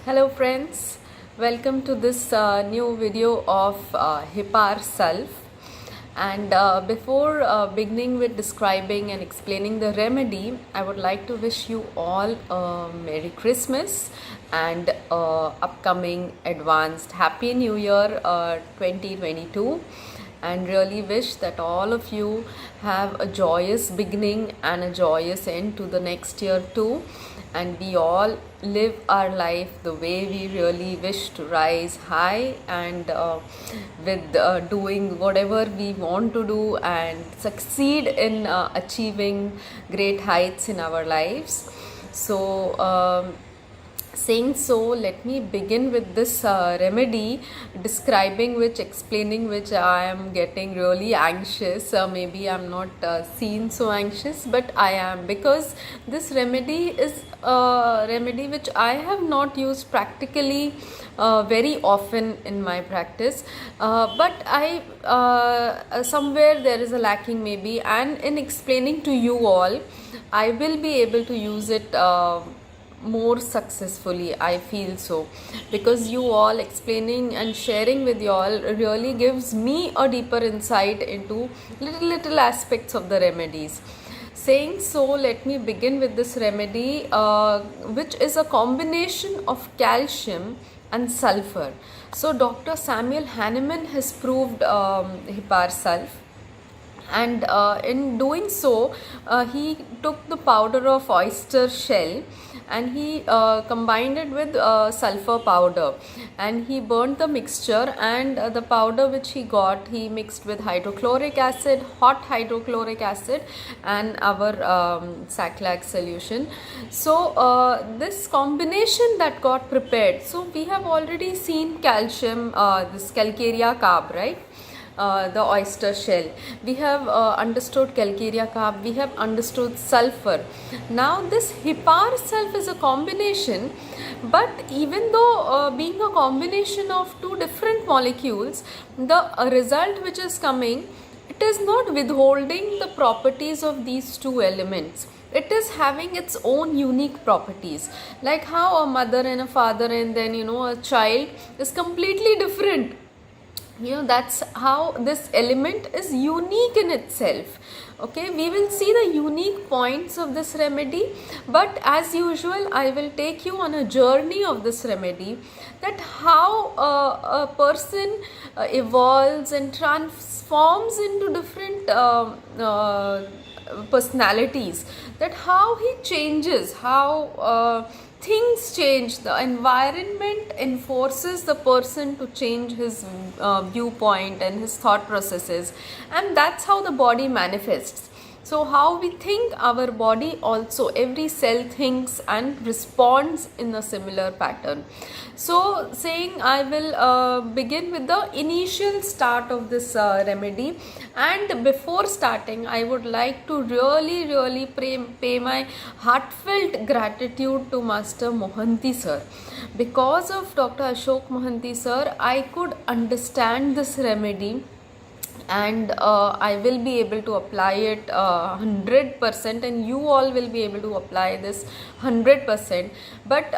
Hello friends, welcome to this new video of Hipar Self. And before beginning with describing and explaining the remedy, I would like to wish you all a Merry Christmas and upcoming advanced Happy New Year 2022, and really wish that all of you have a joyous beginning and a joyous end to the next year too, and we all live our life the way we really wish to rise high and with doing whatever we want to do and succeed in achieving great heights in our lives. Saying so, let me begin with this remedy, describing which, explaining which I am getting really anxious. Maybe I'm not seen so anxious, but I am, because this remedy is a remedy which I have not used practically very often in my practice, but I somewhere there is a lacking maybe, and in explaining to you all, I will be able to use it more successfully. I feel so, because you all explaining and sharing with you all really gives me a deeper insight into little aspects of the remedies. Saying so, let me begin with this remedy, which is a combination of calcium and sulfur. So Dr. Samuel Hahnemann has proved Hipar Sulf, and in doing so, he took the powder of oyster shell and he combined it with sulfur powder, and he burnt the mixture, and the powder which he got, he mixed with hydrochloric acid, hot hydrochloric acid, and our Saclac solution. So this combination that got prepared, so we have already seen calcium, this calcarea carb, right? The oyster shell, we have understood calcarea carb, we have understood sulfur. Now this Hipar Sulf is a combination, but even though being a combination of two different molecules, the result which is coming, it is not withholding the properties of these two elements. It is having its own unique properties, like how a mother and a father and then a child is completely different. That's how this element is unique in itself. Okay, we will see the unique points of this remedy, but as usual I will take you on a journey of this remedy, that how a person evolves and transforms into different personalities, that how he changes, how things change, the environment enforces the person to change his viewpoint and his thought processes, and that's how the body manifests. So how we think, our body also, every cell thinks and responds in a similar pattern. So saying, I will begin with the initial start of this remedy, and before starting I would like to really pay my heartfelt gratitude to Master Mohanty sir. Because of Dr. Ashok Mohanty sir, I could understand this remedy, and I will be able to apply it 100%, and you all will be able to apply this 100%. But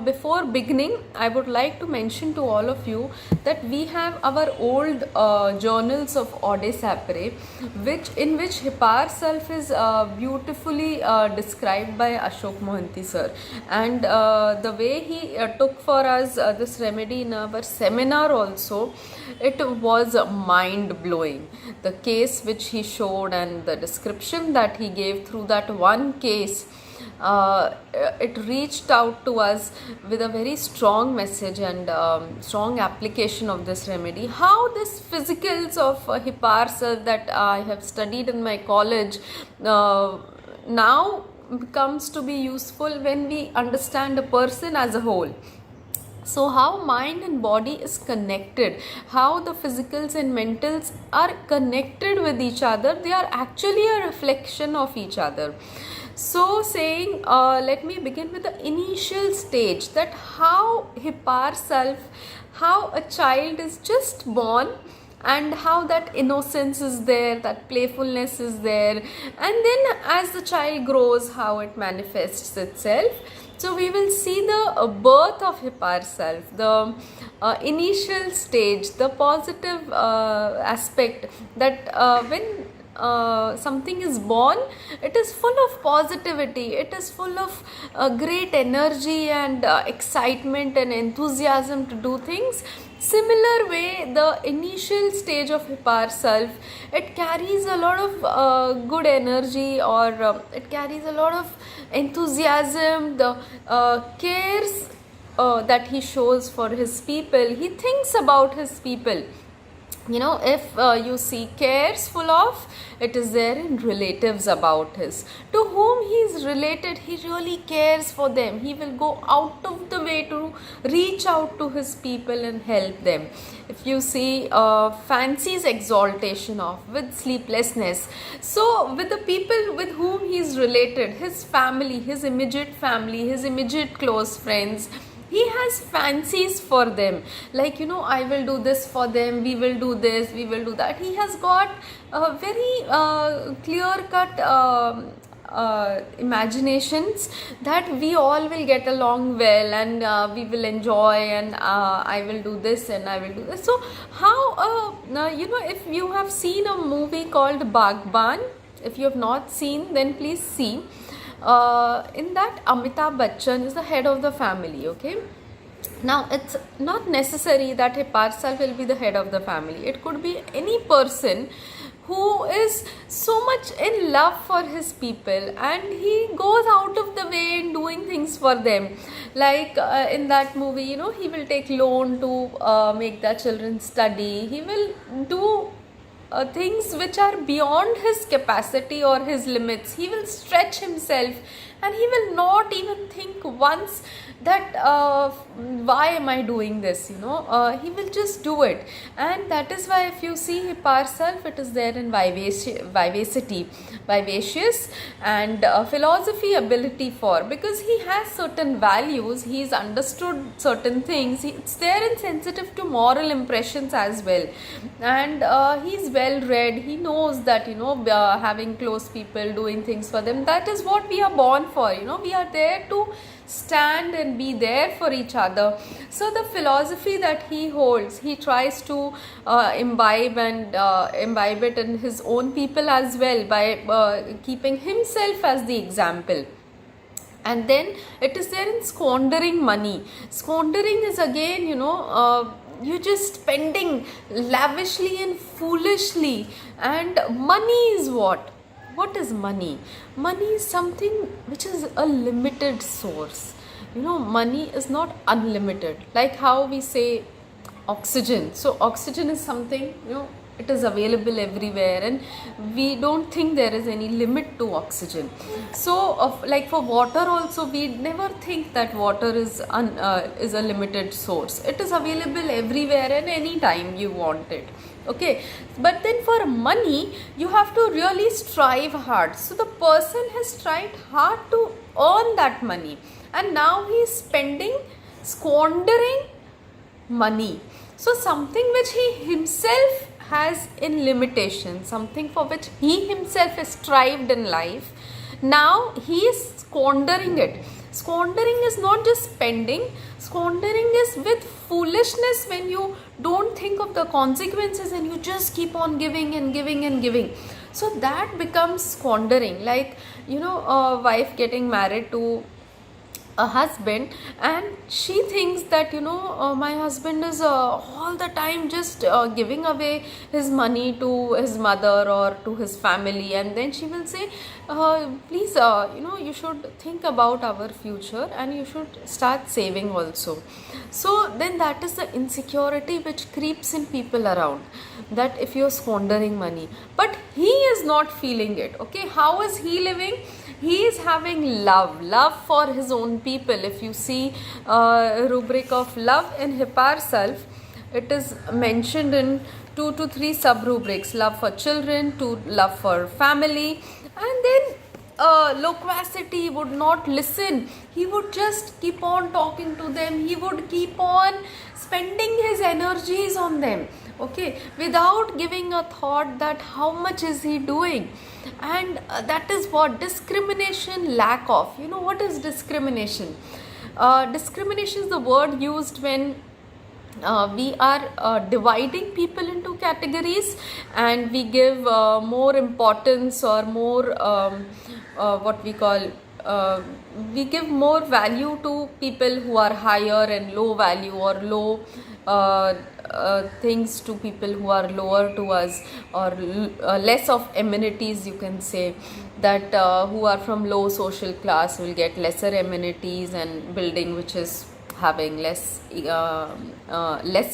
before beginning, I would like to mention to all of you that we have our old journals of Aude Sapere, in which Hipar Sulf is beautifully described by Ashok Mohanty sir, and the way he took for us this remedy in our seminar also, it was mind blowing. The case which he showed and the description that he gave through that one case, it reached out to us with a very strong message and strong application of this remedy. How this physicals of Hipar Sulf that I have studied in my college now comes to be useful when we understand a person as a whole. So how mind and body is connected, how the physicals and mentals are connected with each other, they are actually a reflection of each other. So saying, let me begin with the initial stage, that how Hipar Sulf, how a child is just born, and how that innocence is there, that playfulness is there, and then as the child grows, how it manifests itself. So we will see the birth of Hippar self, the initial stage, the positive aspect, that when something is born, it is full of positivity, it is full of great energy and excitement and enthusiasm to do things. Similar way, the initial stage of Hippar self, it carries a lot of good energy, or it carries a lot of enthusiasm, the cares that he shows for his people. He thinks about his people. If you see cares full of, it is there in relatives about his, to whom he is related, he really cares for them. He will go out of the way to reach out to his people and help them. If you see fancies exaltation of, with sleeplessness, so with the people with whom he is related, his family, his immediate close friends, he has fancies for them, like I will do this for them, we will do this, we will do that. He has got a very clear cut imaginations that we all will get along well, and we will enjoy, and I will do this and I will do this. So how if you have seen a movie called Bagban, if you have not seen, then please see. In that, Amitabh Bachchan is the head of the family. Okay, now it's not necessary that Hippar self will be the head of the family. It could be any person who is so much in love for his people, and he goes out of the way in doing things for them. Like in that movie, he will take loan to make the children study. He will do things which are beyond his capacity or his limits. He will stretch himself, and he will not even think once that why am I doing this. He will just do it. And that is why, if you see Hippar self, it is there in vivacity, vivacious, and philosophy ability, for because he has certain values, he's understood certain things, it's there and sensitive to moral impressions as well. And he's well read. He knows that having close people, doing things for them, that is what we are born for. We are there to stand and be there for each other. So the philosophy that he holds, he tries to imbibe it in his own people as well, by keeping himself as the example. And then it is there in squandering money. Squandering is again, you're just spending lavishly and foolishly. And money is what? What is money? Money is something which is a limited source. Money is not unlimited. Like how we say oxygen. So oxygen is something, it is available everywhere, and we don't think there is any limit to oxygen. So like for water also, we never think that water is a limited source. It is available everywhere and any time you want it. Okay, but then for money, you have to really strive hard. So the person has strived hard to earn that money, and now he is squandering money. So something which he himself has in limitation, something for which he himself has strived in life, now he is squandering it. Squandering is not just spending. Squandering is with foolishness, when you don't think of the consequences and you just keep on giving and giving and giving. So that becomes squandering. Like a wife getting married to a husband, and she thinks that my husband is all the time just giving away his money to his mother or to his family, and then she will say, please you should think about our future, and you should start saving also. So then that is the insecurity which creeps in people around, that if you're squandering money, but he is not feeling it. Okay, how is he living? He is having love for his own people. If you see rubric of love in Hippar self, it is mentioned in 2 to 3 sub rubrics: love for children, to love for family, and then loquacity, would not listen. He would just keep on talking to them. He would keep on spending his energies on them, okay, without giving a thought that how much is he doing. And that is what discrimination lack of. You know what is discrimination? Discrimination is the word used when we are dividing people into categories, and we give more importance or more what we call we give more value to people who are higher and low value, or low things to people who are lower to us, or less of amenities, you can say. That who are from low social class will get lesser amenities, and building which is having less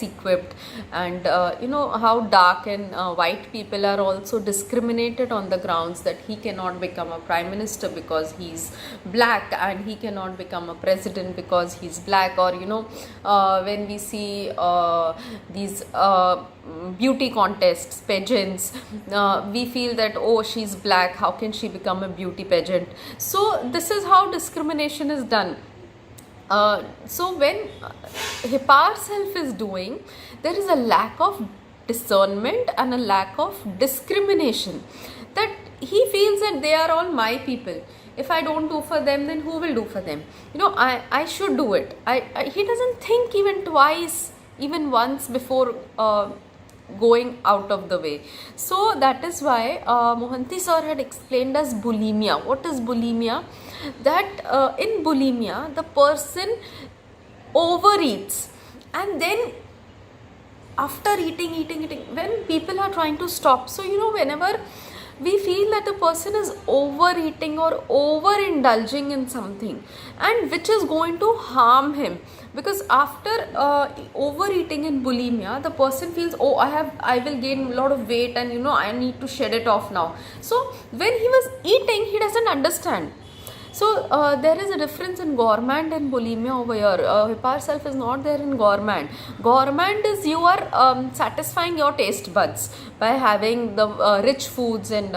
equipped. And you know how dark and white people are also discriminated on the grounds that he cannot become a prime minister because he's black, and he cannot become a president because he's black. Or you know, when we see these beauty contests, pageants, we feel that, oh, she's black, how can she become a beauty pageant? So this is how discrimination is done. So when Hipar self is doing, there is a lack of discernment and a lack of discrimination, that he feels that they are all my people. If I don't do for them, then who will do for them? You know, I should do it. He doesn't think even twice, even once before going out of the way. So that is why Mohanty sir had explained us bulimia. What is bulimia? That in bulimia, the person overeats, and then after eating, when people are trying to stop. So you know, whenever we feel that the person is overeating or overindulging in something, and which is going to harm him, because after overeating in bulimia, the person feels, oh, I will gain a lot of weight, and you know, I need to shed it off now. So when he was eating, he doesn't understand. So there is a difference in gourmand and bulimia over here. Hipar self is not there in gourmand. Gourmand is you are satisfying your taste buds by having the rich foods and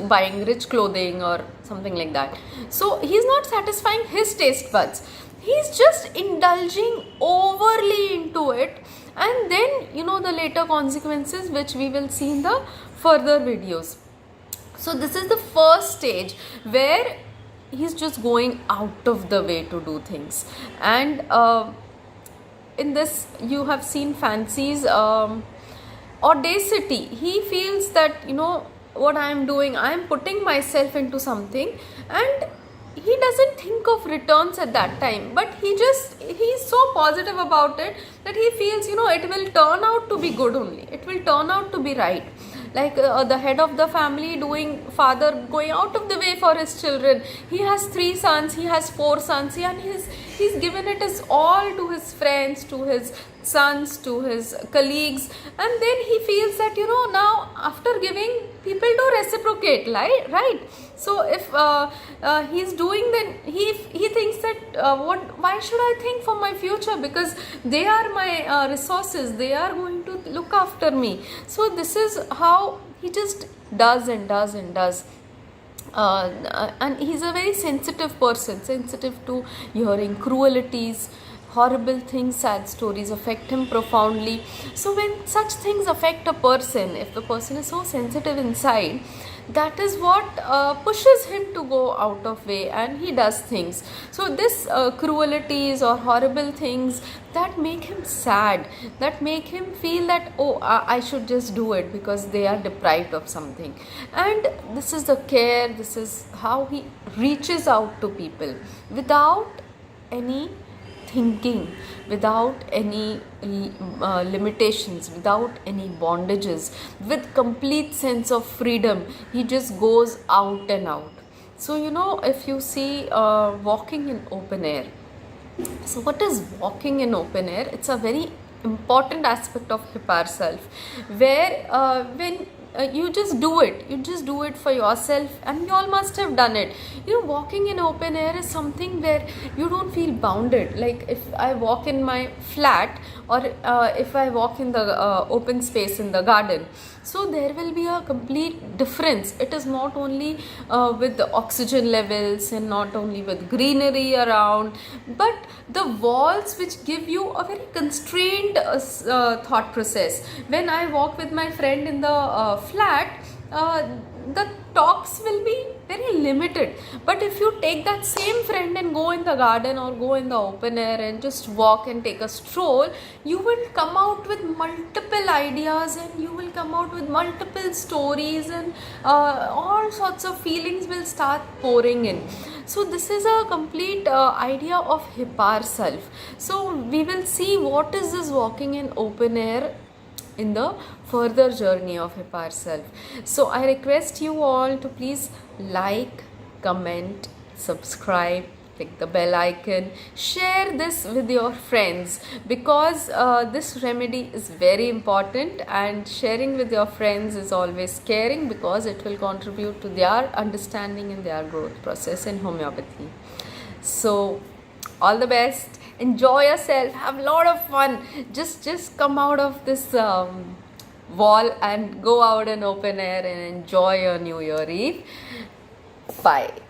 buying rich clothing or something like that. So he's not satisfying his taste buds. He's just indulging overly into it, and then you know the later consequences, which we will see in the further videos. So this is the first stage where he's just going out of the way to do things. And in this you have seen Fancy's audacity. He feels that, you know, what I am doing, I am putting myself into something, and he doesn't think of returns at that time, but he's so positive about it that he feels, you know, it will turn out to be good only, it will turn out to be right. Like the head of the family father going out of the way for his children. He has 3 sons, he has 4 sons, and he's given it as all to his friends, to his sons, to his colleagues. And then he feels that, you know, now after giving, people do reciprocate, right? So if he's doing, then he thinks that why should I think for my future, because they are my resources, they are going to look after me. So this is how he just does and does and does. And he's a very sensitive person, sensitive to hearing cruelties, horrible things, sad stories affect him profoundly. So when such things affect a person, if the person is so sensitive inside, that is what pushes him to go out of way, and he does things. So this cruelties or horrible things that make him sad, that make him feel that, oh, I should just do it because they are deprived of something. And this is the care, this is how he reaches out to people without any thinking, without any limitations, without any bondages, with complete sense of freedom. He just goes out and out. So you know, if you see walking in open air, so what is walking in open air? It's a very important aspect of Hipar self, where when you just do it. You just do it for yourself, and you all must have done it. Walking in open air is something where you don't feel bounded. Like if I walk in my flat, or if I walk in the open space in the garden, so there will be a complete difference. It is not only with the oxygen levels and not only with greenery around, but the walls which give you a very constrained thought process. When I walk with my friend in the flat, the talks will be very limited. But if you take that same friend and go in the garden or go in the open air and just walk and take a stroll, you will come out with multiple ideas, and you will come out with multiple stories, and all sorts of feelings will start pouring in. So this is a complete idea of hip ourself. So we will see what is this walking in open air in the further journey of hip ourself. So I request you all to please like, comment, subscribe, click the bell icon, share this with your friends, because this remedy is very important, and sharing with your friends is always caring, because it will contribute to their understanding and their growth process in homeopathy. So all the best, enjoy yourself, have a lot of fun. Just come out of this wall and go out in open air and enjoy your New Year Eve. Bye.